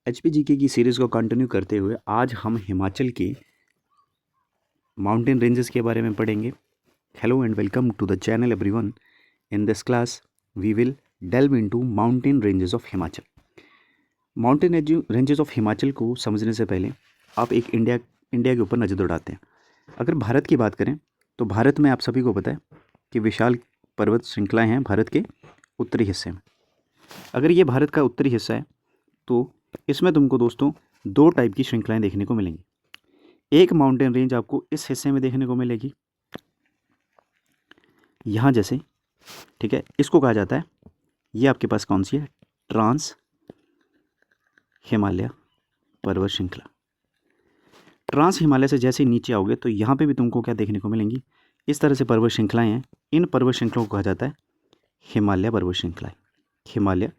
एचपीजीके की सीरीज़ को कंटिन्यू करते हुए आज हम हिमाचल के माउंटेन रेंजेस के बारे में पढ़ेंगे। Hello and welcome to the channel everyone. In this class we will delve into mountain ranges of Himachal. Mountain ranges of Himachal को समझने से पहले आप एक इंडिया के ऊपर नज़र दौड़ाते हैं। अगर भारत की बात करें तो भारत में आप सभी को पता है कि विशाल पर्वत श्रृंखलाएँ हैं भारत के उत्तरी हिस्से में। अगर ये भारत का उत्तरी हिस्सा है तो इसमें तुमको दोस्तों दो टाइप की श्रृंखलाएं देखने को मिलेंगी। एक माउंटेन रेंज आपको इस हिस्से में देखने को मिलेगी, यहाँ जैसे, ठीक है, इसको कहा जाता है, ये आपके पास कौन सी है, ट्रांस हिमालय पर्वत श्रृंखला। ट्रांस हिमालय से जैसे नीचे आओगे तो यहाँ पे भी तुमको क्या देखने को मिलेंगी, इस तरह से पर्वत श्रृंखलाएँ हैं। इन पर्वत श्रृंखलाओं को कहा जाता है हिमालय पर्वत श्रृंखलाएँ। हिमालय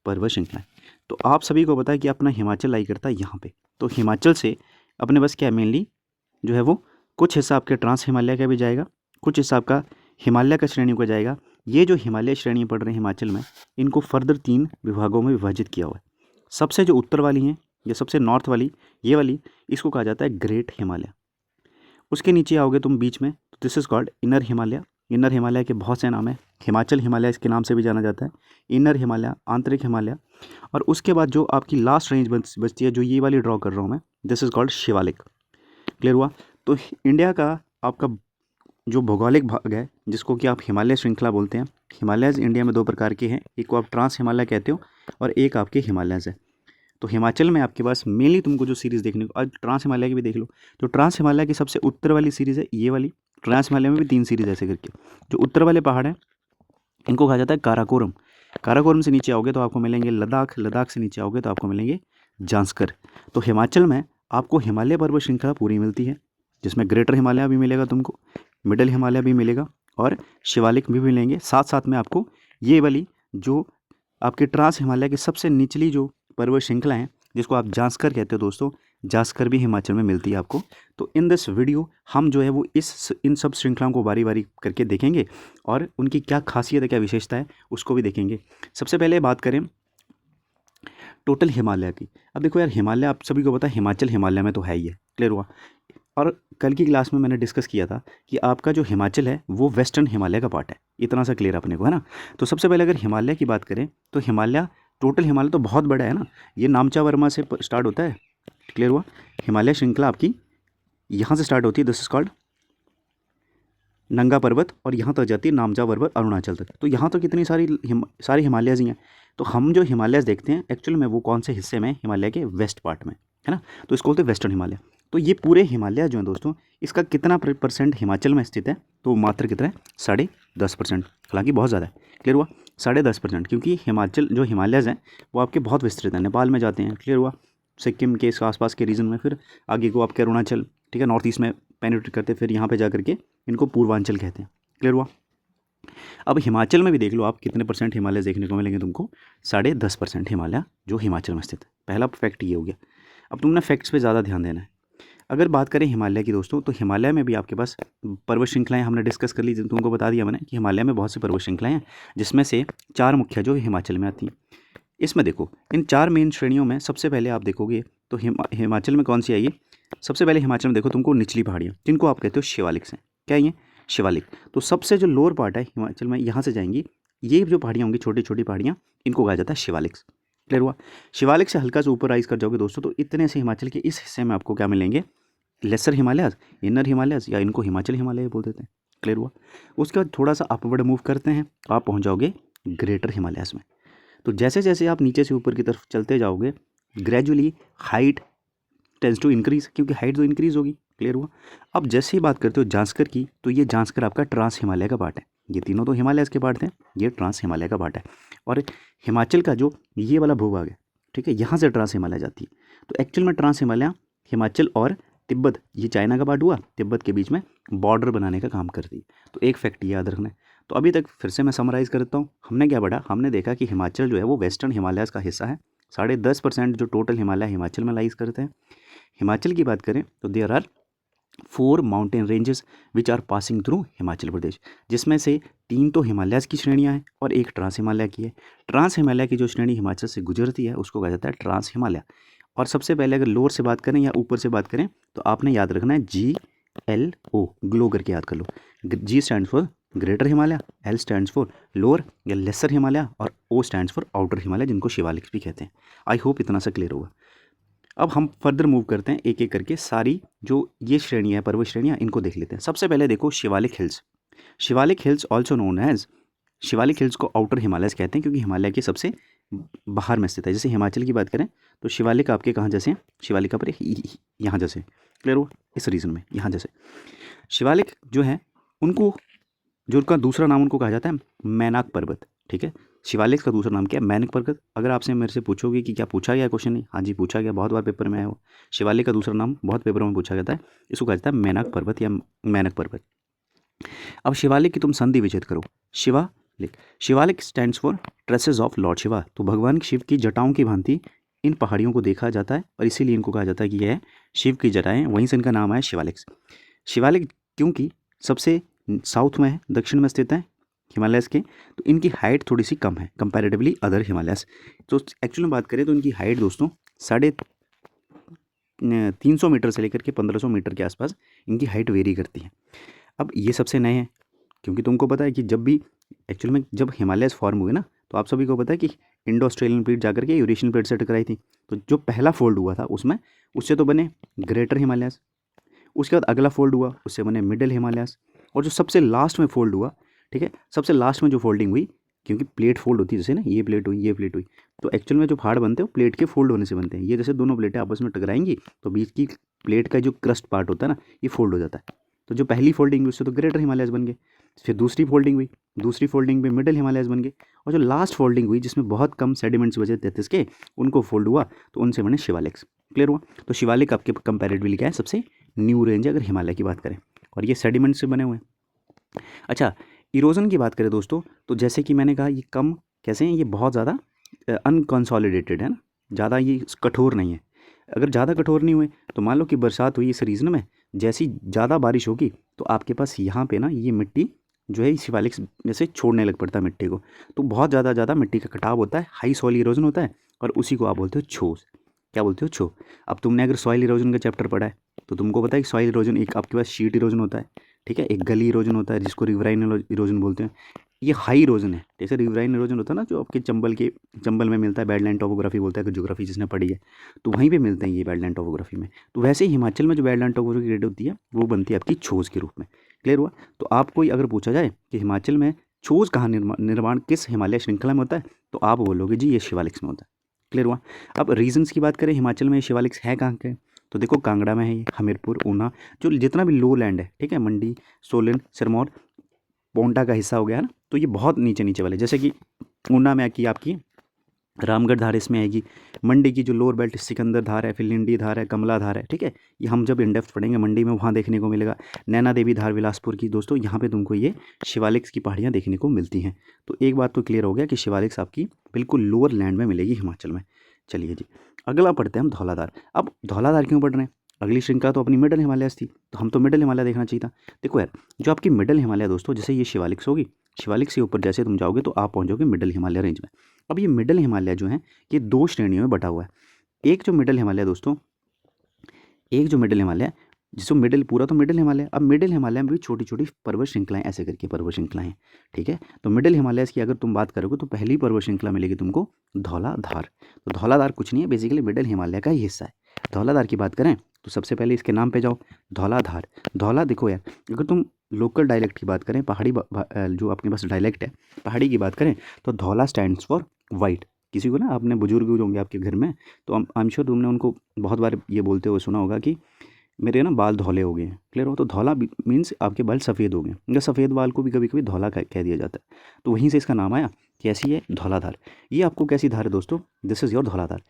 पर्वत श्रृंखलाएँ। तो आप सभी को पता है कि अपना हिमाचल लाई करता है यहाँ पे। तो हिमाचल से अपने बस क्या मेनली जो है वो कुछ हिस्सा आपके ट्रांस हिमालय का भी जाएगा, कुछ हिस्सा आपका हिमालय का श्रेणी का जाएगा। ये जो हिमालय श्रेणी पड़ रहे हैं हिमाचल में, इनको फर्दर 3 विभागों में विभाजित किया हुआ है। सबसे जो उत्तर वाली हैं या सबसे नॉर्थ वाली, ये वाली, इसको कहा जाता है ग्रेट हिमालय। उसके नीचे आओगे तुम बीच में, तो this is called inner Himalaya. Inner Himalaya के बहुत से नाम हैं, हिमाचल हिमालय इसके नाम से भी जाना जाता है, इनर हिमालय, आंतरिक हिमालय। और उसके बाद जो आपकी लास्ट रेंज बचती है, जो ये वाली ड्रॉ कर रहा हूँ मैं, this is called Shivalik. Clear हुआ? तो इंडिया का आपका जो भौगोलिक भाग है, जिसको कि आप हिमालय श्रृंखला बोलते हैं, हिमालयज़ इंडिया में 2 प्रकार के हैं, एक को आप ट्रांस हिमालय कहते हो और एक आपके हिमालयज़ है। तो हिमाचल में आपके पास मेनली तुमको जो सीरीज़ देखने को, आज ट्रांस हिमालय की भी देख लो। तो ट्रांस हिमालय की सबसे उत्तर वाली सीरीज़ है ये वाली। ट्रांस हिमालय में भी 3 सीरीज़ ऐसे करके, जो उत्तर वाले पहाड़ हैं इनको कहा जाता है काराकोरम। काराकोरम से नीचे आओगे तो आपको मिलेंगे लद्दाख, लद्दाख से नीचे आओगे तो आपको मिलेंगे जांस्कर। तो हिमाचल में आपको हिमालय पर्वत श्रृंखला पूरी मिलती है, जिसमें ग्रेटर हिमालय भी मिलेगा तुमको, मिडल हिमालय भी मिलेगा और शिवालिक भी मिलेंगे। साथ साथ में आपको ये वाली जो आपके ट्रांस हिमालय की सबसे निचली जो पर्वत श्रृंखला है, जिसको आप जांस्कर कहते हो दोस्तों, जांस्कर भी हिमाचल में मिलती है आपको। तो इन दिस वीडियो हम जो है वो इन सब श्रृंखलाओं को बारी बारी करके देखेंगे और उनकी क्या खासियत है, क्या विशेषता है, उसको भी देखेंगे। सबसे पहले बात करें टोटल हिमालय की। अब देखो यार, हिमालय आप सभी को पता है हिमाचल हिमालय में तो है ही है। क्लियर हुआ? और कल की क्लास में मैंने डिस्कस किया था कि आपका जो हिमाचल है वो वेस्टर्न हिमालय का पार्ट है। इतना सा क्लियर अपने को है ना। तो सबसे पहले अगर हिमालय की बात करें तो हिमालय, टोटल हिमालय तो बहुत बड़ा है ना, ये नामचा वर्मा से स्टार्ट होता है। क्लियर हुआ? हिमालय श्रृंखला आपकी यहाँ से स्टार्ट होती है, दिस इज कॉल्ड नंगा पर्वत, और यहाँ तक जाती है नामचा पर्वत, अरुणाचल तक। तो यहाँ तो कितनी सारी हिमालयज़ ही हैं। तो हम जो हिमालयज़ देखते हैं एक्चुअल में वो कौन से हिस्से में, हिमालय के वेस्ट पार्ट में, है ना। तो इसको बोलते हैं वेस्टर्न हिमालय। तो ये पूरे हिमालय जो है दोस्तों, इसका कितना परसेंट हिमाचल में स्थित है, तो मात्र कितना है, 10.5%। हालांकि बहुत ज़्यादा है। क्लियर हुआ? 10.5%, क्योंकि हिमाचल जो हिमालयज़ हैं वो आपके बहुत विस्तृत हैं, नेपाल में जाते हैं। क्लियर हुआ? सिक्किम के इस आसपास के रीजन में, फिर आगे को आपके अरुणाचल, ठीक है, नॉर्थ ईस्ट में पेनिट्रेट करते, फिर यहाँ पे जा करके इनको पूर्वांचल कहते हैं। क्लियर हुआ? अब हिमाचल में भी देख लो आप कितने परसेंट हिमालय देखने को मिलेंगे तुमको, 10.5% हिमालय जो हिमाचल में स्थित है। पहला फैक्ट ये हो गया। अब तुमने फैक्ट्स पे ज़्यादा ध्यान देना है। अगर बात करें हिमालय की दोस्तों, तो हिमालय में भी आपके पास पर्वत श्रृंखलाएँ हमने डिस्कस कर ली, तुमको बता दिया मैंने कि हिमालय में बहुत सी पर्वत श्रृंखलाएँ हैं, जिसमें से 4 मुख्य जो हिमाचल में आती हैं। इसमें देखो, इन 4 मेन श्रेणियों में सबसे पहले आप देखोगे तो हिमाचल में कौन सी आई है। सबसे पहले हिमाचल में देखो तुमको निचली पहाड़ियाँ, जिनको आप कहते हो शिवालिक्स हैं। क्या ये शिवालिक? तो सबसे जो लोअर पार्ट है हिमाचल में, यहाँ से जाएंगी ये जो पहाड़ियाँ होंगी, छोटी छोटी पहाड़ियाँ, इनको कहा जाता है शिवालिक्स। क्लियर हुआ? शिवालिक से हल्का से ऊपर राइज कर जाओगे दोस्तों, तो इतने से हिमाचल के इस हिस्से में आपको क्या मिलेंगे, लेसर हिमालयस, इनर हिमालयस, या इनको हिमाचल हिमालय बोल देते हैं। क्लियर हुआ? उसके बाद थोड़ा सा अपवर्ड मूव करते हैं, आप पहुँच जाओगे ग्रेटर हिमालयस में। तो जैसे जैसे आप नीचे से ऊपर की तरफ चलते जाओगे, gradually height tends to increase, क्योंकि हाइट तो इंक्रीज होगी। क्लियर हुआ? अब जैसे ही बात करते हो जांस्कर की, तो ये जांस्कर आपका ट्रांस हिमालय का पार्ट है। ये तीनों तो हिमालय के पार्ट थे, ये ट्रांस हिमालय का पार्ट है। और हिमाचल का जो ये वाला भूभाग है, ठीक है, यहाँ से ट्रांस हिमालय जाती है। तो एक्चुअल में ट्रांस हिमालय हिमाचल और तिब्बत, ये चाइना का पार्ट हुआ, तिब्बत के बीच में बॉर्डर बनाने का काम करती है। तो एक फैक्ट याद रखना है। तो अभी तक फिर से मैं समराइज़ करता हूँ, हमने क्या पढ़ा, हमने देखा कि हिमाचल जो है वो वेस्टर्न हिमालयस का हिस्सा है। 10.5% जो टोटल हिमालय हिमाचल में लाइज करते हैं। हिमाचल की बात करें तो there are 4 mountain ranges which are passing through Himachal Pradesh, जिसमें से 3 तो हिमालयस की श्रेणियाँ हैं और एक ट्रांस हिमालय की है। ट्रांस हिमालय की जो श्रेणी हिमाचल से गुजरती है उसको कहा जाता है ट्रांस हिमालय। और सबसे पहले अगर लोअर से बात करें या ऊपर से बात करें तो आपने याद रखना है GLO, ग्लो करके याद कर लो। G stands for greater Himalaya, L stands for lower या लेसर हिमालय और O stands for outer Himalaya, जिनको शिवालिक्स भी कहते हैं। आई होप इतना सा क्लियर होगा। अब हम फर्दर मूव करते हैं, एक एक करके सारी जो ये श्रेणियाँ हैं, पर्वत श्रेणियाँ, इनको देख लेते हैं। सबसे पहले देखो Shivalik hills. Shivalik hills also known as, Shivalik hills को आउटर हिमालयस कहते हैं क्योंकि हिमालय के सबसे बाहर में स्थित है। जैसे हिमाचल की बात करें तो शिवालिक आपके कहाँ जैसे, शिवालिक पर यहाँ जैसे, क्लियर हो, इस रीजन में यहाँ जैसे शिवालिक जो है उनको, जो उनका दूसरा नाम उनको कहा जाता है मैनाक पर्वत। ठीक है, शिवालिक का दूसरा नाम क्या है? मैनाक पर्वत। अगर आपसे मेरे से पूछोगे कि क्या पूछा गया क्वेश्चन, नहीं, हाँ जी पूछा गया, बहुत बार पेपर में आया हो। शिवालिक का दूसरा नाम बहुत पेपरों में पूछा जाता है, इसको कहा जाता है मैनाक पर्वत या मैनाक पर्वत। अब शिवालिक की तुम संधि विच्छेद करो, Shivalik, Shivalik stands for traces of Lord Shiva. तो भगवान शिव की जटाओं की भांति इन पहाड़ियों को देखा जाता है और इसीलिए इनको कहा जाता है कि यह शिव की जटाएं, वहीं से इनका नाम है शिवालिक। शिवालिक क्योंकि सबसे साउथ में है, दक्षिण में स्थित है हिमालयस के, तो इनकी हाइट थोड़ी सी कम है कंपैरेटिवली अदर हिमालयस। तो एक्चुअली में बात करें तो इनकी हाइट दोस्तों 350 मीटर से लेकर के 1500 मीटर के आसपास इनकी हाइट वेरी करती है। अब ये सबसे नए हैं क्योंकि तुमको पता है कि जब भी एक्चुअल में जब हिमालयस फॉर्म हुए ना, तो आप सभी को पता है कि इंडो ऑस्ट्रेलियन प्लेट जाकर के यूरेशियन प्लेट से टकराई थी। तो जो पहला फोल्ड हुआ था उसमें, उससे तो बने ग्रेटर हिमालयस, उसके बाद अगला फोल्ड हुआ उससे बने मिडिल हिमालयस, और जो सबसे लास्ट में फोल्ड हुआ, ठीक है, सबसे लास्ट में जो फोल्डिंग हुई, क्योंकि प्लेट फोल्ड होती है जैसे ना, ये प्लेट हुई, ये प्लेट हुई, तो एक्चुअल में जो पहाड़ बनते हैं वो प्लेट के फोल्ड होने से बनते हैं। ये जैसे दोनों प्लेटें आपस में टकराएंगी तो बीच की प्लेट का जो क्रस्ट पार्ट होता है ना, ये फोल्ड हो जाता है। तो जो पहली फोल्डिंग हुई उससे तो ग्रेटर हिमालयस बन गए, फिर दूसरी फोल्डिंग हुई, दूसरी फोल्डिंग में मिडिल हिमालयस बन गए, और जो लास्ट फोल्डिंग हुई जिसमें बहुत कम सेडिमेंट्स बचे 33 के, उनको फोल्ड हुआ तो उनसे बने शिवालिक्स। क्लियर हुआ? तो शिवालिक आपके कंपैरेटिवली क्या है, सबसे न्यू रेंज है अगर हिमालय की बात करें, और ये सेडिमेंट से बने हुए हैं। अच्छा, इरोजन की बात करें दोस्तों, तो जैसे कि मैंने कहा ये कम कैसे हैं, ये बहुत ज़्यादा अनकंसोलिडेटेड है ना, ज़्यादा ये कठोर नहीं है। अगर ज़्यादा कठोर नहीं हुए तो मान लो कि बरसात हुई इस रीजन में, जैसी ज़्यादा बारिश होगी तो आपके पास यहाँ पे ना ये मिट्टी जो है शिवालिक्स में से छोड़ने लग पड़ता है मिट्टी को, तो बहुत ज़्यादा मिट्टी का कटाव होता है, हाई सॉइल इरोजन होता है, और उसी को आप बोलते हो छोस। क्या बोलते हो? छो। अब तुमने अगर सॉइल इरोजन का चैप्टर पढ़ा है तो तुमको पता है कि सॉइल इरोजन एक आपके पास शीट इरोजन होता है, ठीक है, एक गली इरोजन होता है जिसको रिवराइन इरोजन बोलते हैं। ये हाई इरोजन है, जैसे रिवराइन इरोजन होता है ना जो आपके चंबल में मिलता है, बैडलैंड टोपोग्राफी बोलता है कि ज्योग्राफी जिसने पढ़ी है, तो वहीं पे मिलते हैं ये बैडलैंड टोपोग्राफी में। तो वैसे ही हिमाचल में जो बैडलैंड टोपोग्राफी ग्रेड होती है वो बनती है आपकी छोस के रूप में। क्लियर हुआ? तो आपको अगर पूछा जाए कि हिमाचल में छोस कहाँ निर्माण किस हिमालय श्रृंखला में होता है, तो आप बोलोगे जी ये शिवालिक्स में होता है। क्लियर हुआ? अब रीजन्स की बात करें हिमाचल में शिवालिक्स है कहाँ के, तो देखो कांगड़ा में है ये, हमीरपुर, ऊना, जो जितना भी लो लैंड है, ठीक है, मंडी, सोलन, सिरमौर, पोंटा का हिस्सा हो गया ना, तो ये बहुत नीचे नीचे वाले, जैसे कि ऊना में की आपकी रामगढ़ धार इसमें आएगी, मंडी की जो लोअर बेल्ट सिकंदर धार है, फिलिंडी धार है, कमला धार है, ठीक है, ये हम जब इन डेप्थ पढ़ेंगे मंडी में वहाँ देखने को मिलेगा। नैना देवी धार बिलासपुर की दोस्तों, यहाँ पे तुमको ये शिवालिक्स की पहाड़ियाँ देखने को मिलती हैं। तो एक बात तो क्लियर हो गया कि शिवालिक्स आपकी बिल्कुल लोअर लैंड में मिलेगी हिमाचल में। चलिए जी, अगला पढ़ते हैं हम धौलाधार। अब धौलाधार क्यों पढ़ रहे हैं? अगली श्रृंखला तो अपनी मिडल हिमालयस थी, तो हम तो मिडल हिमालय देखना चाहिए था। देखो यार, जो आपकी मिडल हिमालय दोस्तों, जैसे ये शिवालिक्स होगी, शिवालिक्स से ऊपर जैसे तुम जाओगे तो आप पहुंचोगे मिडल हिमालय रेंज में। अब ये मिडल हिमालय जो है ये दो श्रेणियों में बटा हुआ है। एक जो मिडल हिमालय दोस्तों, एक जो मिडल हिमालय जिसको मिडल, पूरा तो मिडल हिमालय, अब मिडल हिमालय में भी छोटी छोटी पर्वत श्रृंखलाएं, ऐसे करके पर्वत श्रृंखलाएं, ठीक है। तो मिडल हिमालय की अगर तुम बात करोगे तो पहली पर्वत श्रृंखला मिलेगी तुमको धौलाधार। तो धौलाधार कुछ नहीं है, बेसिकली मिडल हिमालय का ही हिस्सा है। धौलाधार की बात करें तो सबसे पहले इसके नाम पे जाओ, धौलाधार। धौला देखो यार, अगर तुम लोकल डायलेक्ट की बात करें, पहाड़ी जो आपके पास डायलेक्ट है पहाड़ी की बात करें, तो धौला स्टैंड्स फॉर वाइट। किसी को ना अपने बुजुर्ग होंगे आपके घर में, तो आई एम श्योर तुमने उनको बहुत बार ये बोलते हुए सुना होगा कि मेरे ना बाल धौले हो गए हैं। क्लियर हो? तो धौला मीन्स आपके बाल सफ़ेद हो गए, या सफ़ेद बाल को भी कभी कभी धौला कह दिया जाता है। तो वहीं से इसका नाम आया। कैसी है? धौलाधार। ये आपको कैसी धार है दोस्तों? This is your Dhauladhar.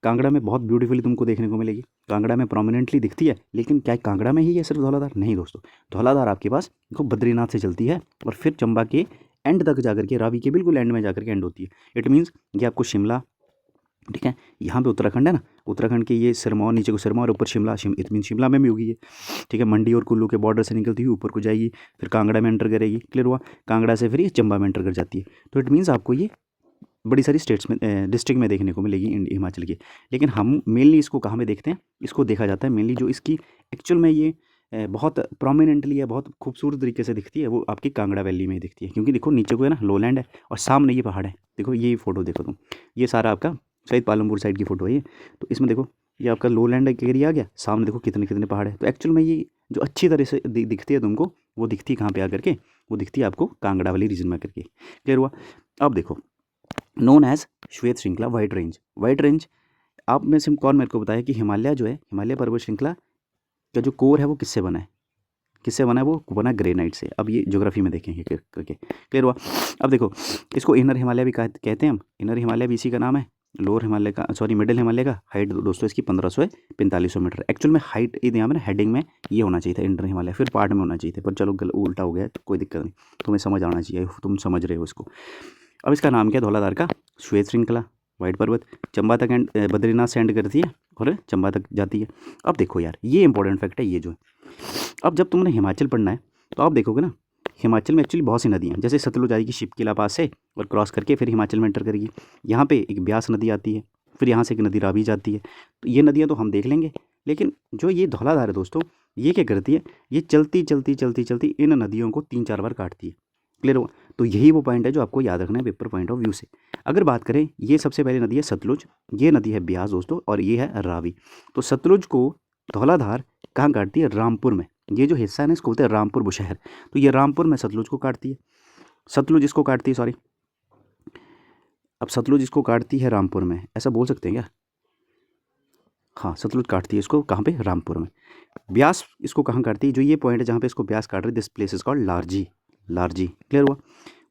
Kangra में बहुत ब्यूटीफुली तुमको देखने को मिलेगी, कांगड़ा में प्रोमिनेंटली दिखती है, लेकिन क्या कांगड़ा में ही है सिर्फ धौलाधार? नहीं दोस्तों, धौलाधार आपके पास देखो बद्रीनाथ से चलती है और फिर चंबा के एंड तक जाकर के, रावी के बिल्कुल एंड में जाकर के एंड होती है। इट मीन्स ये आपको शिमला, ठीक है, यहाँ पे उत्तराखंड है ना, उत्तराखंड के ये सिरमौर, नीचे को सिरमौर, ऊपर शिमला, इट मीन शिमला में भी होगी ये, ठीक है। मंडी और कुल्लू के बॉर्डर से निकलती हुई ऊपर को जाएगी, फिर कांगड़ा में एंटर करेगी, क्लियर हुआ। कांगड़ा से फिर ये चंबा में एंटर कर जाती है। तो इट मीन्स आपको ये बड़ी सारी स्टेट्स में, डिस्ट्रिक्ट में देखने को मिलेगी हिमाचल की। लेकिन हम मेनली इसको कहाँ में देखते हैं, इसको देखा जाता है मेनली जो इसकी एक्चुअल में ये बहुत प्रोमिनेंटली है, बहुत खूबसूरत तरीके से दिखती है, वो आपकी कांगड़ा वैली में ही दिखती है। क्योंकि देखो नीचे को है ना लोलैंड है और सामने ये पहाड़ है। देखो ये फोटो देखो तुम, ये सारा आपका शहीद पालमपुर साइड की फ़ोटो है ये। तो इसमें देखो ये आपका लोलैंड एरिया आ गया, सामने देखो कितने कितने पहाड़ है। तो एक्चुअल में ये जो अच्छी तरह से दिखती है तुमको, वो दिखती है कहाँ पे आकर के, वो दिखती है आपको कांगड़ा वाली रीजन में करके, क्लियर हुआ। अब देखो नोन एज श्वेत श्रृंखला वाइट रेंज। वाइट रेंज आप में से कौन मेरे को बताया कि हिमालय जो है, हिमालय पर्वत श्रृंखला का जो कोर है वो किससे बना है, किससे बना है, वो बना ग्रेनाइट से। अब ये ज्योग्राफी में देखेंगे करके, क्लियर हुआ। अब देखो इसको इनर हिमालय भी कहते हैं हम, इनर हिमालय भी इसी का नाम है। लोअर हिमालय का, सॉरी मिडिल हिमालय का हाइट दोस्तों इसकी 1500-4500 मीटर। एक्चुअल में हाइट यहाँ में हेडिंग में ये होना चाहिए था इंटर हिमालय, फिर पार्ट में होना चाहिए था, पर चलो उल्टा हो गया, कोई दिक्कत नहीं, तुम्हें समझ आना चाहिए, तुम समझ रहे हो इसको। अब इसका नाम क्या है, धौलाधार का श्वेत श्रृंखला वाइट पर्वत, चंबा तक एंड बद्रीनाथ से एंड करती है और चंबा तक जाती है। अब देखो यार ये इंपॉर्टेंट फैक्ट है ये जो है। अब जब तुमने हिमाचल पढ़ना है तो आप देखोगे ना, हिमाचल में एक्चुअली बहुत सी नदियाँ, जैसे सतलुज आएगी शिपकिला पास से और क्रॉस करके फिर हिमाचल में एंटर करेगी। यहाँ पे एक ब्यास नदी आती है, फिर यहाँ से एक नदी रावी जाती है। तो ये नदियाँ तो हम देख लेंगे, लेकिन जो ये धौलाधार है दोस्तों, ये क्या करती है, ये चलती चलती चलती चलती इन नदियों को 3-4 बार काटती है, क्लियर हुआ। तो यही वो पॉइंट है जो आपको याद रखना है पेपर पॉइंट ऑफ व्यू से। अगर बात करें, ये सबसे पहली नदी है सतलुज, ये नदी है ब्यास दोस्तों, और ये है रावी। तो सतलुज को धौलाधार कहाँ काटती है, रामपुर में। ये जो हिस्सा है ना इसको बोलते हैं रामपुर बुशहर। तो ये रामपुर में सतलुज को काटती है, सतलुज इसको काटती है, सॉरी अब सतलुज इसको काटती है रामपुर में, ऐसा बोल सकते हैं क्या, हाँ सतलुज काटती है इसको कहाँ पे, रामपुर में। ब्यास इसको कहाँ काटती है, जो ये पॉइंट है जहाँ पे इसको ब्यास काट रही है, this place is called Larji, Larji, clear हुआ।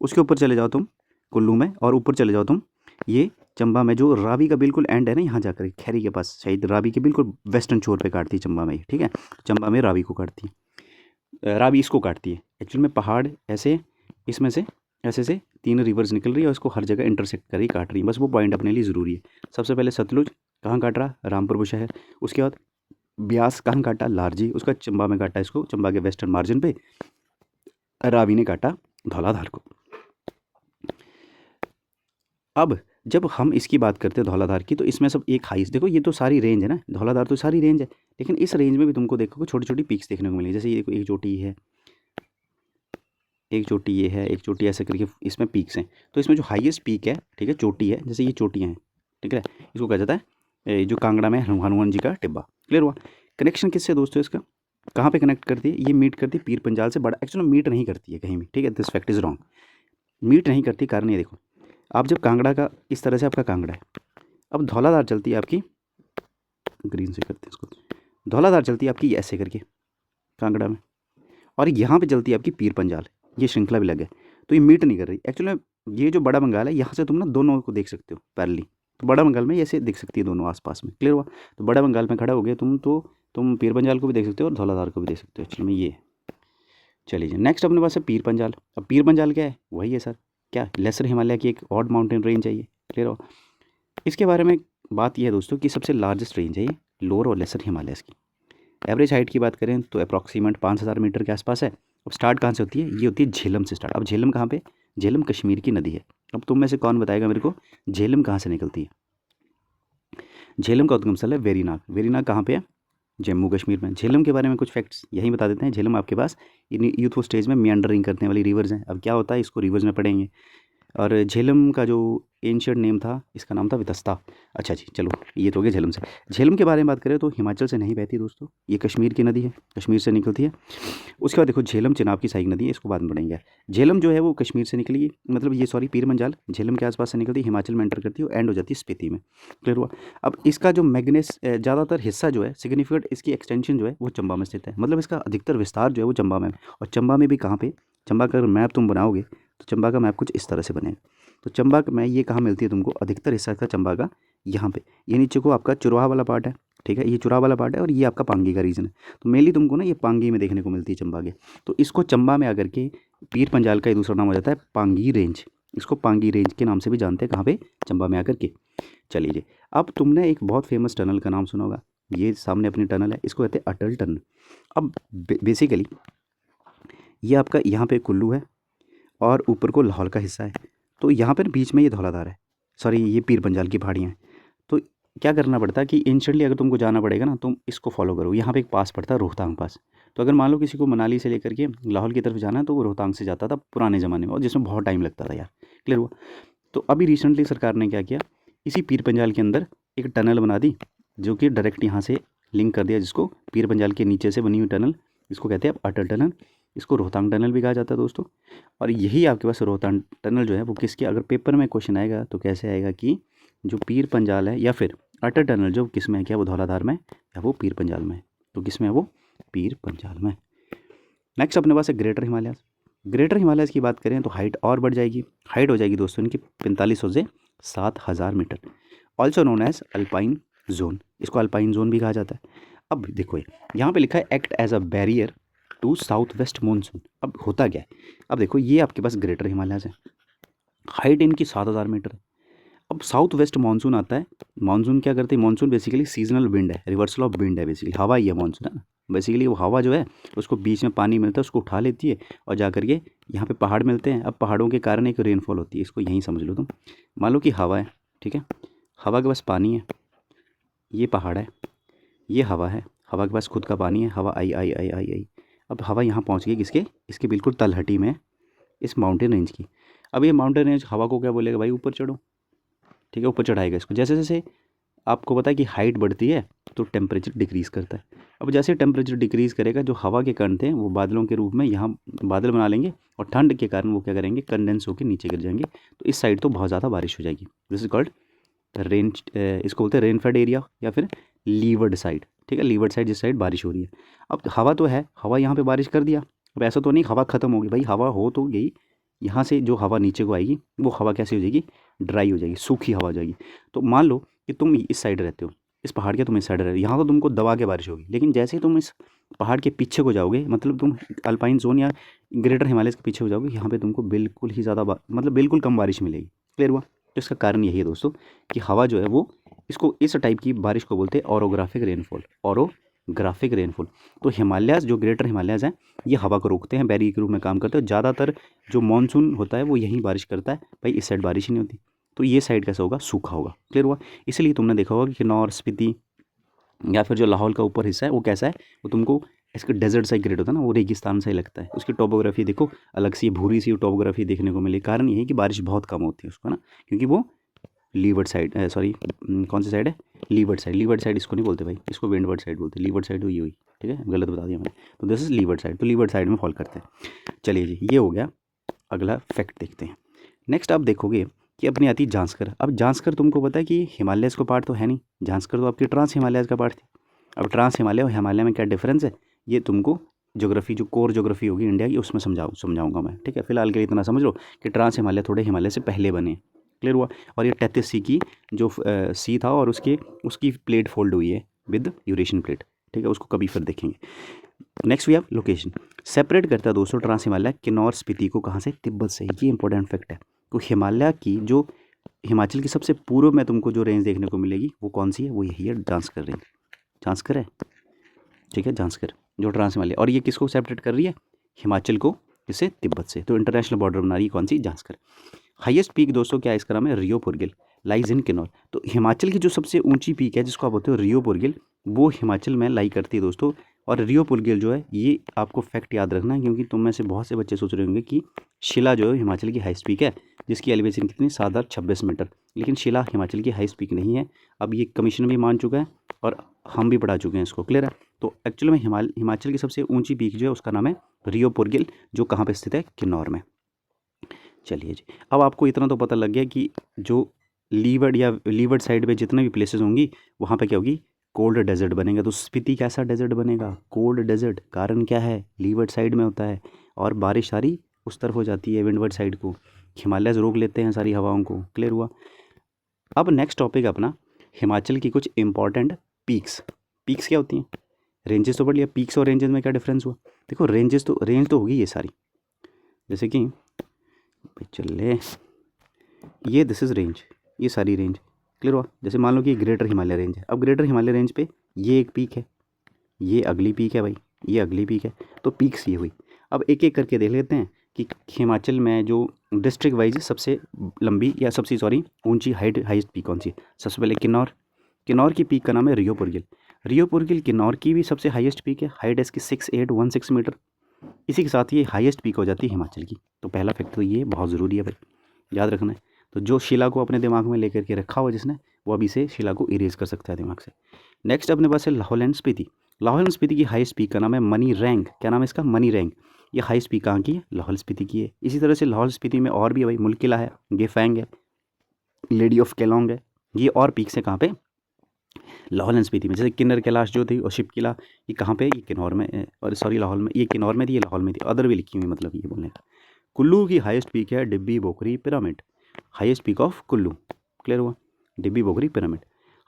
उसके ऊपर चले जाओ तुम कुल्लू में, और ऊपर चले जाओ तुम ये चंबा में, जो रावी का बिल्कुल एंड है ना, यहाँ जाकर खैरी के पास, शायद रावी के बिल्कुल वेस्टर्न छोर पे काटती है चंबा में, ठीक है। चंबा में रावी को काटती है, रावी इसको काटती है। एक्चुअल में पहाड़ ऐसे, इसमें से ऐसे से 3 रिवर्स निकल रही है और इसको हर जगह इंटरसेक्ट कर रही, काट रही है, बस वो पॉइंट अपने लिए ज़रूरी है। सबसे पहले सतलुज कहाँ काट रहा, रामपुर बुशहर। उसके बाद ब्यास कहाँ काटा, लारजी। उसका चंबा में काटा इसको, चंबा के वेस्टर्न मार्जिन पे। रावी ने काटा धौलाधार को। अब जब हम इसकी बात करते हैं धौलाधार की, तो इसमें सब एक हाइस्ट, देखो ये तो सारी रेंज है ना, धौलाधार तो सारी रेंज है, लेकिन इस रेंज में भी तुमको देखोगे छोटी छोटी पीक्स देखने को मिलेंगी। जैसे ये देखो, एक चोटी है, एक चोटी ये है, एक चोटी ऐसे करके इसमें पीक्स हैं। तो इसमें जो हाईएस्ट पीक है, ठीक है, चोटी है, जैसे ये चोटियाँ हैं, ठीक है, इसको कहा जाता है जो कांगड़ा में हनुमान जी का टिब्बा, क्लियर हुआ। कनेक्शन किससे दोस्तों, इसका कहाँ पे कनेक्ट करती है, ये मीट करती है पीर पंजाल से। बड़ा एक्चुअली मीट नहीं करती है कहीं भी, ठीक है, this fact is wrong, meet नहीं करती। कारण ये देखो, आप जब कांगड़ा का इस तरह से आपका कांगड़ा है, अब धौलाधार चलती है आपकी, ग्रीन से करते हैं इसको, धौलाधार चलती है आपकी ऐसे करके कांगड़ा में, और यहाँ पे चलती है आपकी पीर पंजाल, ये श्रृंखला भी लग है। तो ये मीट नहीं कर रही एक्चुअली। ये जो बड़ा बंगाल है, यहाँ से तुम ना दोनों को देख सकते हो पैरेलली, तो बड़ा बंगाल में ऐसे दिख सकती है दोनों आसपास में, क्लियर हुआ। तो बड़ा बंगाल में खड़ा हो गया तुम, तो तुम पीर पंजाल को भी देख सकते हो और धौलाधार को भी देख सकते हो। एक्चुअली में ये है। चलिए नेक्स्ट अपने पास है पीर पंजाल। अब पीर पंजाल क्या है, वही है सर, क्या लेसर हिमालय की एक ऑड माउंटेन रेंज है ये, क्लियर हो। इसके बारे में बात यह है दोस्तों कि सबसे लार्जेस्ट रेंज है ये, लोअर और लेसर हिमालयस की। एवरेज हाइट की बात करें तो अप्रॉक्सीमेट 5000 मीटर के आसपास है। अब स्टार्ट कहाँ से होती है, ये होती है झेलम से स्टार्ट। अब झेलम कहाँ पे, झेलम कश्मीर की नदी है। अब तुम में से कौन बताएगा मेरे को झेलम कहाँ से निकलती है। झेलम का उद्गम स्थल है वेरीनाग। वेरीनाग कहाँ पे है, जम्मू कश्मीर में। झेलम के बारे में कुछ फैक्ट्स यहीं बता देते हैं। झेलम आपके पास यूथफुल स्टेज में मियांडरिंग करने वाली रिवर्स हैं। अब क्या होता है, इसको रिवर्स में पढ़ेंगे। और झेलम का जो एंशियंट नेम था, इसका नाम था वितस्ता। अच्छा जी, चलो ये तो हो गया झेलम से। झेलम के बारे में बात करें तो हिमाचल से नहीं बहती दोस्तों, ये कश्मीर की नदी है, कश्मीर से निकलती है। उसके बाद देखो झेलम चिनाब की सहायक नदी है, इसको बाद में पढ़ेंगे। झेलम जो है वो कश्मीर से निकली, मतलब ये सॉरी पीर पंजाल झेलम के आसपास से निकलती है, हिमाचल में एंटर करती है, एंड हो जाती है स्पीति में, क्लियर हुआ। अब इसका जो मैग्नेस ज़्यादातर हिस्सा जो है सिग्निफिकेंट, इसकी एक्सटेंशन जो है वो चंबा में स्थित है, मतलब इसका अधिकतर विस्तार जो है वो चंबा में। और चंबा में भी कहाँ पे, चंबा का अगर मैप तुम बनाओगे तो चंबा का मैप कुछ इस तरह से बनेगा। तो चंबा में ये कहाँ मिलती है तुमको, अधिकतर हिस्सा का चंबा का यहाँ पे, ये नीचे को आपका चुराहा वाला पार्ट है, ठीक है, ये चुराहा वाला पार्ट है, और ये आपका पांगी का रीजन है। तो मेनली तुमको ना ये पांगी में देखने को मिलती है चंबा के। तो इसको चंबा में आकर के पीर पंजाल का दूसरा नाम हो जाता है पांगी रेंज। इसको पांगी रेंज के नाम से भी जानते हैं, कहाँ पे, चंबा में आकर के। चलिए जी, अब तुमने एक बहुत फेमस टनल का नाम सुना होगा, ये सामने अपनी टनल है, इसको कहते हैं अटल टनल। अब बेसिकली ये आपका यहाँ पे कुल्लू है और ऊपर को लाहौल का हिस्सा है, तो यहाँ पर बीच में ये धौलाधार है, सॉरी ये पीर पंजाल की पहाड़ियाँ हैं। तो क्या करना पड़ता है कि इंस्टेंटली अगर तुमको जाना पड़ेगा ना, तुम इसको फॉलो करो। यहाँ पे एक पास पड़ता है रोहतांग पास। तो अगर मान लो किसी को मनाली से लेकर के लाहौल की तरफ जाना है, तो वो रोहतांग से जाता था पुराने ज़माने में, और जिसमें बहुत टाइम लगता था यार। क्लियर हुआ। तो अभी रिसेंटली सरकार ने क्या किया, इसी पीर पंजाल के अंदर एक टनल बना दी, जो कि डायरेक्ट यहाँ से लिंक कर दिया, जिसको पीर पंजाल के नीचे से बनी हुई टनल, इसको कहते हैं अटल टनल। इसको रोहतांग टनल भी कहा जाता है दोस्तों। और यही आपके पास रोहतांग टनल जो है वो किसके, अगर पेपर में क्वेश्चन आएगा तो कैसे आएगा कि जो पीर पंजाल है या फिर अटल टनल जो किस में है, क्या वो धौलाधार में या वो पीर पंजाल में है, तो किस में है वो पीर पंजाल में। नेक्स्ट अपने पास है ग्रेटर हिमालयस। ग्रेटर हिमालयस की बात करें तो हाइट और बढ़ जाएगी, हाइट हो जाएगी दोस्तों इनकी 4500 से 7000 मीटर, also known as alpine zone. इसको अल्पाइन जोन भी कहा जाता है। अब देखो यहाँ पे लिखा है act as a barrier to south west monsoon. अब होता क्या है, अब देखो ये आपके पास ग्रेटर हिमालयस है, हाइट इनकी 7000 मीटर है। अब साउथ वेस्ट मानसून आता है। मानसून क्या करते हैं, मानसून बेसिकली सीजनल विंड है, रिवर्सल ऑफ विंड है, बेसिकली हवा ही है मानसून, है ना। बेसिकली वो हवा जो है उसको बीच में पानी मिलता है, उसको उठा लेती है और जा करके यहाँ पे पहाड़ मिलते हैं। अब पहाड़ों के कारण एक रेनफॉल होती है, इसको यहीं समझ लो तुम। मान लो कि हवा है, ठीक है, हवा के पास पानी है, ये पहाड़ है, ये हवा है, हवा के पास खुद का पानी है, हवा आई आई आई आई आई। अब हवा यहाँ पहुँच गई किसके, इसके बिल्कुल तलहटी में, इस माउंटेन रेंज की। अब ये माउंटेन रेंज हवा को क्या बोलेगा, भाई ऊपर चढ़ो, ठीक है, ऊपर चढ़ाएगा इसको। जैसे जैसे आपको पता है कि हाइट बढ़ती है तो टेम्परेचर डिक्रीज़ करता है। अब जैसे टेम्परेचर डिक्रीज़ करेगा, जो हवा के कण थे वो बादलों के रूप में यहाँ बादल बना लेंगे, और ठंड के कारण वो क्या करेंगे, कंडेंस होकर नीचे गिर जाएंगे। तो इस साइड तो बहुत ज़्यादा बारिश हो जाएगी। दिस इज कॉल्ड रेन, इसको बोलते हैं रेनफेड एरिया या फिर लीवर्ड साइड, ठीक है, लीवर्ड साइड जिस साइड बारिश हो रही है। अब हवा तो है, हवा यहाँ पे बारिश कर दिया। अब ऐसा तो नहीं हवा ख़त्म होगी, भाई हवा हो तो गई, यहाँ से जो हवा नीचे को आएगी वो हवा कैसी हो जाएगी, ड्राई हो जाएगी, सूखी हवा हो जाएगी। तो मान लो कि तुम इस साइड रहते हो, इस पहाड़ के तुम इस साइड रहते हो, यहाँ तो तुमको दबा के बारिश होगी, लेकिन जैसे ही तुम इस पहाड़ के पीछे को जाओगे, मतलब तुम अल्पाइन जोन या ग्रेटर हिमालयस के पीछे हो जाओगे, यहाँ पे तुमको बिल्कुल ही ज़्यादा मतलब बिल्कुल कम बारिश मिलेगी। क्लियर हुआ। तो इसका कारण यही है दोस्तों कि हवा जो है वो, इसको इस टाइप की बारिश को बोलते हैं ऑरोग्राफिक रेनफॉल, ऑरोग्राफिक रेनफॉल। तो हिमालयस जो ग्रेटर हिमालयस हैं ये हवा को रोकते हैं, बैरियर के रूप में काम करते हैं। ज़्यादातर जो मानसून होता है वो यहीं बारिश करता है, भाई इस साइड बारिश ही नहीं होती, तो ये साइड कैसा होगा, सूखा होगा। क्लियर हुआ। इसलिए तुमने देखा होगा कि किन्नौर, स्पीति या फिर जो लाहौल का ऊपर हिस्सा है वो कैसा है, वो तुमको इसका डेजर्ट सा ग्रेड होता है ना, वो रेगिस्तान सा ही लगता है। उसकी टोपोग्राफी देखो अलग सी भूरी सी टोपोग्राफी देखने को मिले। कारण ये है कि बारिश बहुत कम होती है उसको ना, क्योंकि वो लीवर्ड साइड, सॉरी कौन सी साइड है, लीवर्ड साइड। लीवर्ड साइड इसको नहीं बोलते भाई, इसको विंडवर्ड साइड बोलते हैं। लीवर्ड साइड हुई हुई, ठीक है, गलत बता दिया मैंने। तो दिस इज लीवर्ड साइड, तो लीवर्ड साइड में फॉल करते हैं। चलिए जी, ये हो गया। अगला फैक्ट देखते हैं। नेक्स्ट आप देखोगे कि अपनी आती जांस्कर। अब जांस्कर तुमको पता है कि हिमालयस का पार्ट तो है नहीं, जांस्कर तो आपकी ट्रांस हिमालयस का पार्ट थी। अब ट्रांस हिमालय और हिमालय में क्या डिफरेंस है, ये तुमको ज्योग्राफी, जो कोर ज्योग्राफी होगी इंडिया की, उसमें समझाऊंगा मैं, ठीक है। फिलहाल के लिए इतना समझ लो कि ट्रांस हिमालय थोड़े हिमालय से पहले बने। क्लियर हुआ। और ये 33 सी की जो सी था और उसकी प्लेट फोल्ड हुई है विद यूरेशियन प्लेट, ठीक है, उसको कभी फिर देखेंगे। Next we have location. Separate करता है दोस्तों ट्रांस हिमालय किन्नौर स्पीति को कहाँ से, तिब्बत से। ये इंपॉर्टेंट फैक्ट है। तो हिमालय की जो हिमाचल की सबसे पूर्व में तुमको जो रेंज देखने को मिलेगी वो कौन सी है, वो यही है जांस्कर रेंज। जांस्कर है, ठीक है, जांस्कर जो ट्रांस हिमालय। और ये किसको सेपरेट कर रही है, हिमाचल को, इससे तिब्बत से। तो इंटरनेशनल बॉर्डर बना रही है कौन सी, जांस्कर। हाईएस्ट पीक दोस्तों क्या है, इसका नाम है रियोपुरगिल, लाइज इन किन्नौर। तो हिमाचल की जो सबसे ऊंची पीक है जिसको आप बोलते हो रियोपुरगिल, वो हिमाचल में लाई करती है दोस्तों। और रियोपुरगिल जो है, ये आपको फैक्ट याद रखना है, क्योंकि तुम में से बहुत से बच्चे सोच रहे होंगे कि शिला जो है हिमाचल की हाईएस्ट पीक है, जिसकी एलिवेशन कितनी 7026 मीटर। लेकिन शिला हिमाचल की हाईएस्ट पीक नहीं है। अब ये कमीशन भी मान चुका है और हम भी पढ़ा चुके हैं इसको। क्लियर है। तो एक्चुअल में हिमाचल की सबसे ऊँची पीक जो है उसका नाम है रियोपुरगिल, जो कहाँ पर स्थित है, किन्नौर में। चलिए जी, अब आपको इतना तो पता लग गया कि जो लीवर्ड या लीवर्ड साइड पे जितने भी प्लेसेस होंगी वहाँ पे क्या होगी, कोल्ड डेजर्ट बनेगा। तो स्पीति कैसा डेजर्ट बनेगा, कोल्ड डेजर्ट। कारण क्या है, लीवर्ड साइड में होता है और बारिश सारी उस तरफ हो जाती है विंडवर्ड साइड को, हिमालयस रोक लेते हैं सारी हवाओं को। क्लियर हुआ। अब नेक्स्ट टॉपिक अपना हिमाचल की कुछ इंपॉर्टेंट पीक्स। पीक्स क्या होती हैं, रेंजेस तो पढ़ लिया, पीक्स और रेंजेस में क्या डिफरेंस हुआ। देखो रेंज तो होगी ये सारी, जैसे कि चले ये दिस इज़ रेंज, ये सारी रेंज क्लियर हुआ। जैसे मान लो कि ग्रेटर हिमालय रेंज है, अब ग्रेटर हिमालय रेंज पे ये एक पीक है, ये अगली पीक है भाई, ये अगली पीक है, तो पीक्स ये हुई। अब एक एक करके देख लेते हैं कि हिमाचल में जो डिस्ट्रिक्ट वाइज सबसे लंबी या सबसे ऊंची हाइस्ट पीक कौन सी है। सबसे पहले किन्नौर, किन्नौर की पीक का नाम है रियोपुरगिल। रियोपुरगिल किन्नौर की भी सबसे हाईएस्ट पीक है, हाइट है इसकी 6816 मीटर। इसी के साथ ये हाईएस्ट पीक हो जाती है हिमाचल की। तो पहला फैक्टर ये बहुत ज़रूरी है भाई, याद रखना है। तो जो शिला को अपने दिमाग में लेकर के रखा हुआ जिसने, वो अभी से शिला को इरेज कर सकता है दिमाग से। नेक्स्ट अपने पास है लाहौल एंड स्पीति। लाहौल एंड स्पीति की हाईएस्ट पीक का नाम है मनी रैंक। क्या नाम है इसका? Money rank. ये हाईएस्ट पीक कहाँ की है? लाहौल स्पीति की है। इसी तरह से लाहौल स्पीति में और भी है भाई, मुल्किला है, गेफैंग है, लेडी ऑफ केलोंग है, ये और पीक्स है कहाँ पे? लाहौल एंड स्पीति में। जैसे किन्नर कैलाश जो थी और शिव किला, ये कहाँ पे? ये किन्नौर में, और सॉरी लाहौल में। ये किन्नौर में थी, ये लाहौल में थी, अदर भी लिखी हुई, मतलब ये बोलने का। कुल्लू की हाईएस्ट पीक है डिब्बी बोकरी pyramid, highest peak of Kullu, clear हुआ? डिब्बी बोकरी pyramid.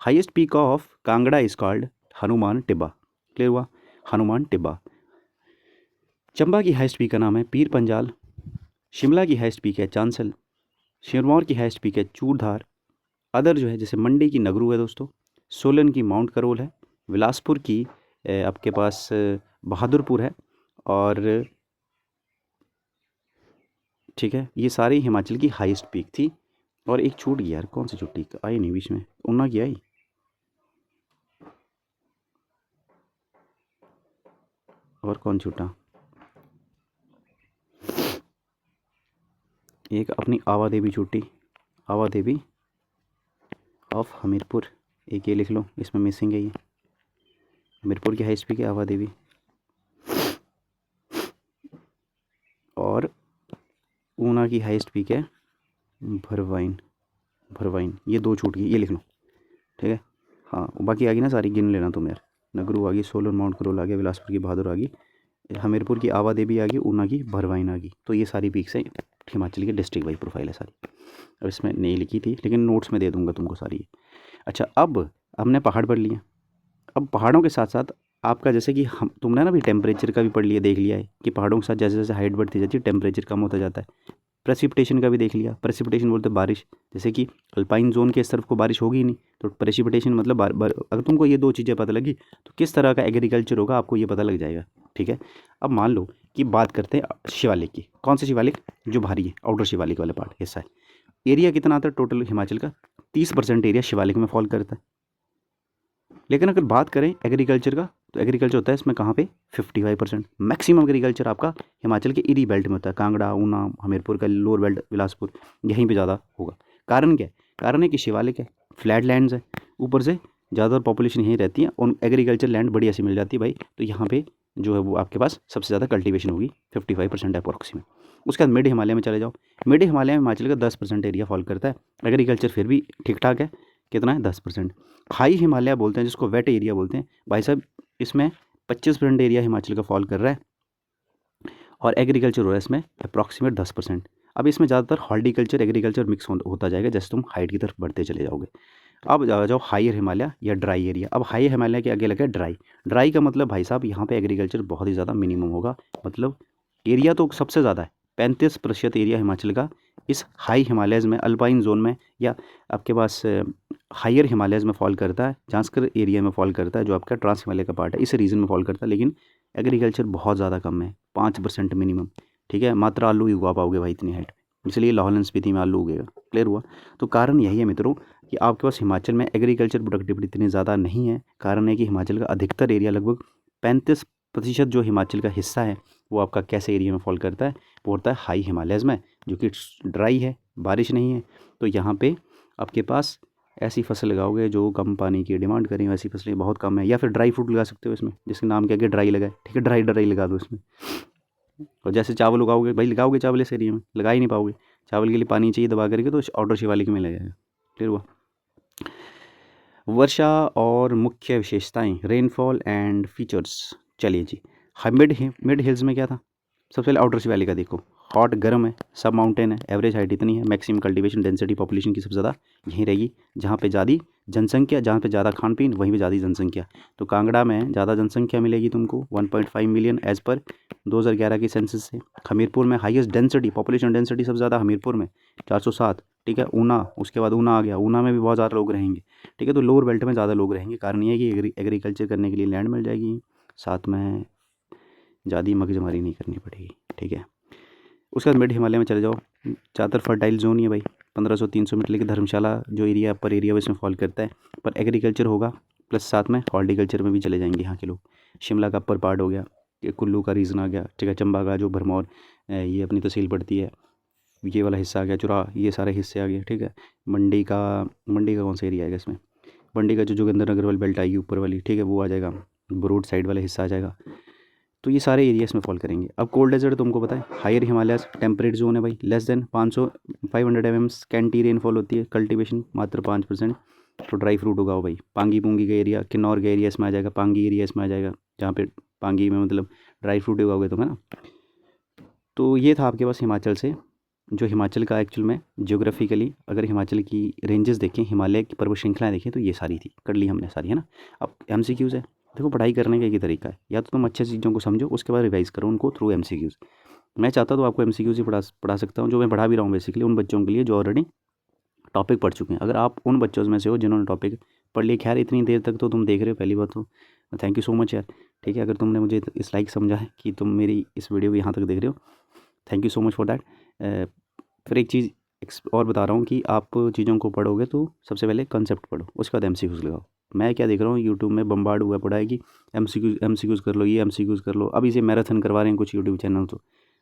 Highest peak of Kangra is called Hanuman Tibba, clear हुआ? हनुमान टिब्बा। चंबा की हाईएस्ट पीक का नाम है पीर पंजाल। शिमला की हाईएस्ट पीक है चांसल। सिरमौर की हाईएस्ट पीक है चूड़धार। अदर जो है जैसे मंडी की नगरू है दोस्तों, सोलन की माउंट करोल है, बिलासपुर की आपके पास बहादुरपुर है, और ठीक है, ये सारी हिमाचल की हाईएस्ट पीक थी। और एक छूट गई यार, कौन सी छुट्टी आई नहीं बीच में? ऊना की आई, और कौन छूटा? एक अपनी आवा देवी छुट्टी, आवा देवी ऑफ हमीरपुर, एक ये लिख लो, इसमें मिसिंग है ये। हमीरपुर की हाईएस्ट पीक है आवा देवी, और ऊना की हाईएस्ट पीक है भरवाइन, भरवाइन। ये दो छूट गई, ये लिख लो, ठीक है। हाँ, बाकी आ गई ना सारी, गिन लेना तुम यार। नगरू आ गई, सोलन माउंट करोल आ गया, बिलासपुर की बहादुर आ गई, हमीरपुर की आवा देवी आ गई, ऊना की भरवाइन आ गई। तो ये सारी पीक्स है हिमाचल की, डिस्ट्रिक्ट वाइज प्रोफाइल है सारी। अब इसमें नहीं लिखी थी, लेकिन नोट्स में दे दूंगा तुमको सारी। अच्छा, अब हमने पहाड़ पढ़ लिए। अब पहाड़ों के साथ साथ आपका जैसे कि हम तुमने ना भी टेम्परेचर का भी पढ़ लिया, देख लिया है कि पहाड़ों के साथ जैसे जैसे हाइट बढ़ती जाती है टेम्परेचर कम होता जाता है। प्रेसिपिटेशन का भी देख लिया। प्रेसिपिटेशन बोलते हैं बारिश, जैसे कि अल्पाइन जोन के इस तरफ को बारिश होगी ही नहीं, तो प्रेसिपिटेशन मतलब अगर तुमको ये दो चीज़ें पता लगी तो किस तरह का एग्रीकल्चर होगा आपको ये पता लग जाएगा, ठीक है। अब मान लो कि बात करते हैं शिवालिक की। कौन सा शिवालिक? जो भारी है, आउटर शिवालिक वाला पार्ट हिस्सा है। एरिया कितना आता है टोटल हिमाचल का? 30% एरिया शिवालिक में फॉल करता है। लेकिन अगर बात करें एग्रीकल्चर का, तो एग्रीकल्चर होता है इसमें कहाँ पे? 55%। मैक्सिमम एग्रीकल्चर आपका हिमाचल के इरी बेल्ट में होता है, कांगड़ा, ऊना, हमीरपुर का लोअर बेल्ट, बिलासपुर, यहीं पे ज़्यादा होगा। कारण क्या है? कारण है कि शिवालिक है, फ्लैट लैंड्स है, ऊपर से ज़्यादातर पॉपुलेशन यहीं रहती है और एग्रीकल्चर लैंड बढ़िया सी मिल जाती है भाई। तो यहाँ पे जो है वो आपके पास सबसे ज़्यादा कल्टीवेशन होगी, 55% अप्रॉक्सीमेट। उसके बाद मिड हिमालय में चले जाओ। मिड हिमालय में हिमाचल का 10% एरिया फॉल करता है, एग्रीकल्चर फिर भी ठीक ठाक है। कितना है? 10%। हाई हिमालय बोलते हैं जिसको वेट एरिया बोलते हैं भाई साहब, इसमें 25% एरिया हिमाचल का फॉल कर रहा है, और एग्रीकल्चर हो रहा है इसमें अप्रॉक्सीमेट 10%। अब इसमें ज़्यादातर हॉर्टिकल्चर एग्रीकल्चर मिक्स होता जाएगा जैसे तुम हाइट की तरफ बढ़ते चले जाओगे। अब जाओ हायर हिमालय या ड्राई एरिया। अब हाई हिमालय के आगे लगा ड्राई। ड्राई का मतलब भाई साहब यहाँ पे एग्रीकल्चर बहुत ही ज़्यादा मिनिमम होगा, मतलब एरिया तो सबसे ज़्यादा है, 35% एरिया हिमाचल का इस हाई हिमालयज़ में, अल्पाइन जोन में, या आपके पास हायर हिमालयज़ में फॉल करता है, जांस्कर एरिया में फॉल करता है, जो आपका ट्रांस हिमालय का पार्ट है, इस रीजन में फॉल करता है। लेकिन एग्रीकल्चर बहुत ज़्यादा कम है, 5% मिनिमम, ठीक है। मात्र आलू ही उगा पाओगे भाई इतनी हाइट, इसलिए लाहौल एंड स्पीति में आलू उगेगा, क्लियर हुआ। तो कारण यही है मित्रों कि आपके पास हिमाचल में एग्रीकल्चर प्रोडक्टिविटी इतनी ज़्यादा नहीं है। कारण है कि हिमाचल का अधिकतर एरिया, लगभग 35% जो हिमाचल का हिस्सा है वो आपका कैसे एरिया में फॉल करता है? वो होता है हाई हिमालयज़ में, जो कि ड्राई है, बारिश नहीं है। तो यहाँ पे आपके पास ऐसी फसल लगाओगे जो कम पानी की डिमांड करें, वैसी फसलें बहुत कम है। या फिर ड्राई फ्रूट लगा सकते हो इसमें, जिसके नाम के आगे ड्राई लगा है, ठीक है, ड्राई लगा दो इसमें। और जैसे चावल उगाओगे भाई, लगाओगे चावल इस एरिया में, लगा ही नहीं पाओगे, चावल के लिए पानी चाहिए दबा करके, तो आउटर शिवालिक में लगेगा, क्लियर हुआ। वर्षा और मुख्य विशेषताएं, रेनफॉल एंड फीचर्स। चलिए जी, मिड हिल्स में क्या था? सबसे पहले आउटर शिवालिक का देखो, हॉट गर्म है, सब माउंटेन है, एवरेज हाइट इतनी है, मैक्सिमम कल्टीवेशन डेंसिटी पॉपुलेशन की सबसे ज़्यादा यहीं रहेगी, जहाँ पे जनसंख्या जहाँ पे ज़्यादा खान पीन वहीं पे ज़्यादा जनसंख्या। तो कांगड़ा में ज़्यादा जनसंख्या मिलेगी तुमको 1.5 मिलियन एज़ पर 2011 की सेंसस से। हमीरपुर में हाईएस्ट डेंसिटी, पॉपुलेशन डेंसिटी सबसे ज़्यादा हमीरपुर में 407, ठीक है। ऊना, उसके बाद ऊना आ गया, ऊना में भी बहुत ज़्यादा लोग रहेंगे, ठीक है। तो लोअर बेल्ट में ज़्यादा लोग रहेंगे, कारण ये है कि एग्रीकल्चर करने के लिए लैंड मिल जाएगी, साथ में ज़्यादा मगजमारी नहीं करनी पड़ेगी, ठीक है। उसके बाद मिड हिमालय में चले जाओ, ज़्यादातर फर्टाइल जोन ही है भाई, 1500-300 मीटर, लेकिन धर्मशाला जो एरिया अपर एरिया है इसमें फॉल करता है, पर एग्रीकल्चर होगा प्लस साथ में हॉर्टिकल्चर में भी चले जाएंगे यहाँ के लोग। शिमला का अपर पार्ट हो गया, ये कुल्लू का रीजन आ गया, ठीक है। चंबा का जो भरमौर ये अपनी तहसील पड़ती है, ये वाला हिस्सा आ गया, चुरा, ये सारे हिस्से आ गए, ठीक है। मंडी का कौन सा एरिया आएगा इसमें, मंडी का जो जोगिंद्रनगर वाली बेल्ट आएगी ऊपर वाली, ठीक है, वो आ जाएगा, बरूड साइड वाला हिस्सा आ जाएगा। तो ये सारे एरिया इसमें फॉल करेंगे। अब कोल्ड डेजर्ट तुमको पता है, हायर हिमालय टेम्परेट जोन है भाई, लेस देन 500 mm कैंटी रेनफॉल होती है, कल्टीवेशन मात्र 5%। तो ड्राई फ्रूट उगाओ भाई, पांगी पुंगी का एरिया, किन्नौर का एरिया इसमें आ जाएगा, पांगी एरिया इसमें आ जाएगा, जहाँ पे पांगी में मतलब ड्राई फ्रूट उगाओगे तुम, है ना। तो ये था आपके पास हिमाचल से, जो हिमाचल का एक्चुअल में जियोग्राफिकली अगर हिमाचल की रेंजेस देखें, हिमालय की पर्वत श्रृंखलाएँ देखें, तो ये सारी थी, कर ली हमने सारी, है ना। अब MCQs है, देखो पढ़ाई करने का एक ही तरीका है, या तो तुम अच्छे चीज़ों को समझो, उसके बाद रिवाइज़ करो उनको थ्रू MCQs। मैं चाहता तो आपको MCQs ही पढ़ा सकता हूँ, जो मैं पढ़ा भी रहा हूँ बेसिकली उन बच्चों के लिए जो ऑलरेडी टॉपिक पढ़ चुके हैं। अगर आप उन बच्चों में से हो जिन्होंने टॉपिक पढ़ लिया, खैर इतनी देर तक तो तुम देख रहे हो, पहली बात तो थैंक यू सो मच यार, ठीक है। अगर तुमने मुझे इस लाइक समझा है कि तुम मेरी इस वीडियो को यहाँ तक देख रहे हो, thank you so much for that. फिर एक चीज़ और बता रहा हूँ कि आप चीज़ों को पढ़ोगे तो सबसे पहले कंसेप्ट पढ़ो, उसके बाद MCQs लगाओ। मैं क्या देख रहा हूँ, यूट्यूब में बम्बार्ड हुआ पड़ा है कि MCQs कर लो, ये MCQs कर लो, अभी से मैराथन करवा रहे हैं कुछ यूट्यूब चैनल, तो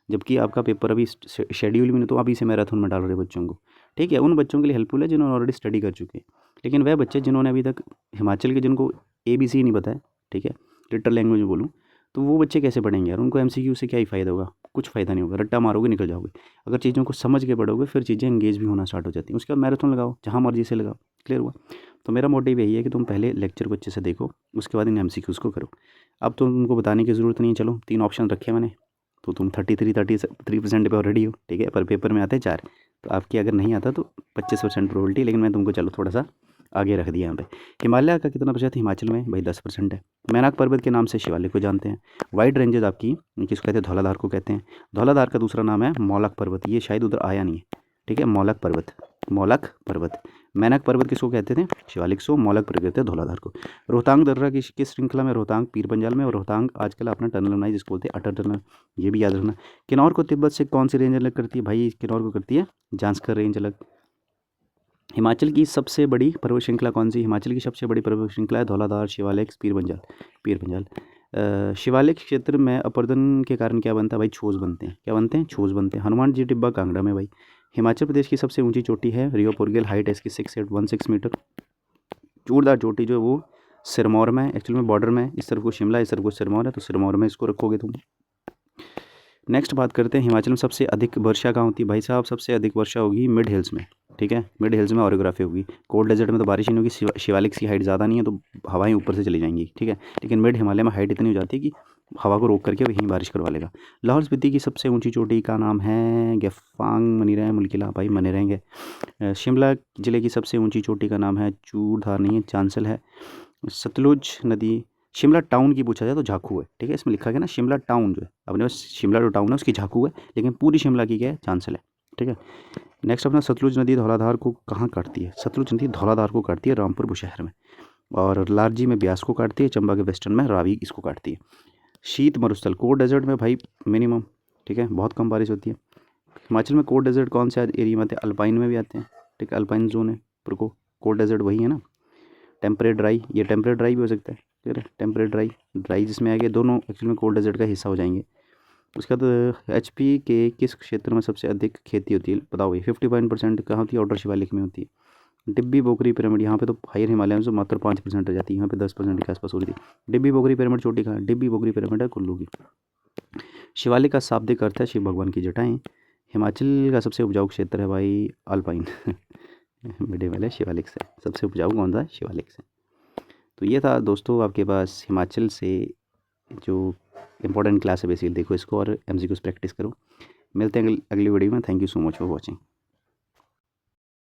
जबकि आपका पेपर अभी शेड्यूल भी नहीं, तो अभी से मैराथन में डाल रहे बच्चों को, ठीक है। उन बच्चों के लिए हेल्पफुल है जिन्होंने ऑलरेडी स्टडी कर चुके हैं, लेकिन वह बच्चे जिन्होंने अभी तक हिमाचल के, जिनको ABC नहीं पता है, ठीक है, लिटल लैंग्वेज में बोलूँ, तो वो बच्चे कैसे पढ़ेंगे यार, उनको MCQ से क्या ही फ़ायदा होगा, कुछ फ़ायदा नहीं होगा, रट्टा मारोगे निकल जाओगे। अगर चीज़ों को समझ के पढ़ोगे फिर चीज़ें एंगेज भी होना स्टार्ट हो जाती हैं। उसके बाद मैराथन लगाओ, जहाँ मर्जी से लगाओ, क्लियर हुआ। तो मेरा मोटिव यही है कि तुम पहले लेक्चर को अच्छे से देखो, उसके बाद इन MCQs को करो। अब तो तुमको बताने की ज़रूरत नहीं है, चलो 3 ऑप्शन रखे मैंने, तो तुम 33% पे ऑलरेडी हो, ठीक है। पर पेपर में आते हैं 4, तो आपकी अगर नहीं आता तो 25% प्रोबेबिलिटी, लेकिन मैं तुमको चलो थोड़ा सा आगे रख दिया यहाँ पे। हिमालय का कितना प्रतिशत, हिमाचल में भाई 10% है। मैनाक पर्वत के नाम से शिवालिक को जानते हैं। वाइड रेंजेस आपकी किसको कहते हैं, धौलाधार को कहते हैं। धौलाधार का दूसरा नाम है मौलक पर्वत, ये शायद उधर आया नहीं है, ठीक है। मौलक पर्वत। मैनाक पर्वत किसको कहते थे, शिवालिक को, मौलक पर्वत कहते हैं धौलाधार को। रोहतांग दर्रा की किस श्रृंखला में, रोहतांग पीर पंजाल में, और रोहतांग आजकल अपना टनल बनाई जिसको बोलते हैं अटल टनल, ये भी याद रखना। किन्नौर को तिब्बत से कौन सी रेंज अलग करती है, भाई किन्नौर को करती है जांस्कर रेंज अलग। हिमाचल की सबसे बड़ी पर्वत श्रृंखला कौन सी, हिमाचल की सबसे बड़ी पर्वत श्रृंखला है धौलाधार, शिवालिक, पीर पंजाल। शिवालिक क्षेत्र में अपरदन के कारण क्या बनता है भाई, छोज बनते हैं, क्या बनते हैं, छोज बनते हैं। हनुमान जी टिब्बा कांगड़ा में भाई। हिमाचल प्रदेश की सबसे ऊंची चोटी है रियो पुरगेल, हाइट है इसकी 616 मीटर। जोरदार चोटी जो है वो सिरमौर में, एक्चुअली में बॉर्डर में, इस तरफ को शिमला, इस तरफ को सिरमौर है, तो सिरमौर में इसको रखोगे तुम। नेक्स्ट बात करते हैं हिमाचल में सबसे अधिक वर्षा कहाँ होती है, भाई साहब सबसे अधिक वर्षा होगी मिड हिल्स में, ठीक है। मिड हिल्स में ओरियोग्राफी होगी। कोल्ड डेजर्ट में तो बारिश नहीं होगी, शिवालिक की हाइट ज़्यादा नहीं है तो हवाएं ऊपर से चली जाएंगी, ठीक है। लेकिन मिड हिमालय में हाइट इतनी हो जाती है कि हवा को रोक करके वहीं बारिश करवा लेगा। लाहौल स्पीति की सबसे ऊंची चोटी का नाम है गेफांग मनीरंग मुल्किला, भाई मने रहेंगे। शिमला जिले की सबसे ऊंची चोटी का नाम है चूड़धार, नहीं है, चांसल है। सतलुज नदी, शिमला टाउन की पूछा जाए तो झाकू है, ठीक है। इसमें लिखा गया ना शिमला टाउन, जो है अपने पास शिमला जो टाउन है उसकी झाकू है, लेकिन पूरी शिमला की क्या है, चांसल है, ठीक है। नेक्स्ट अपना सतलुज नदी धौलाधार को कहाँ काटती है, सतलुज नदी धौलाधार को काटती है रामपुर बुशहर में, और लारजी में ब्यास को काटती है, चंबा के वेस्टर्न में रावी इसको काटती है। शीत मरुस्थल कोर डेजर्ट में भाई मिनिमम, ठीक है, बहुत कम बारिश होती है। हिमाचल में कोर डेजर्ट कौन से एरिया में आते हैं, अल्पाइन में भी आते हैं, ठीक है, अल्पाइन जोन है पर को कोर डेजर्ट वही है ना। टेम्परेट ड्राई, ये टेम्परेट ड्राई भी हो सकता है, ठीक है, टेम्परेट ड्राई जिसमें आगे दोनों एक्चुअली में कोल्ड डेजर्ट का हिस्सा हो जाएंगे। उसके बाद HP के किस क्षेत्र में सबसे अधिक खेती होती है, बताओ भाई। 51% कहाँ होती है, आउटर शिवालिक में होती है। डिब्बी बोकरी पिरामिड, यहाँ पे तो हायर हिमालय में से मात्र 5% रह जाती है, यहाँ पे 10% के आसपास हो रही थी। डिब्बी बोकरी पिरामिड चोटी कहाँ, डिब्बी बोकरी पिरामिड है कुल्लू की। शिवालिक का शाब्दिक अर्थ है शिव भगवान की जटाएं। हिमाचल का सबसे उपजाऊ क्षेत्र है भाई अल्पाइन मिडे वाले शिवालिक से, सबसे उपजाऊ कौन सा, शिवालिक से। तो ये था दोस्तों आपके पास हिमाचल से जो इंपॉर्टेंट क्लास है बेसिकली देखो इसको, और MCQs प्रैक्टिस करो। मिलते हैं अगली वीडियो में। Thank you so much for watching.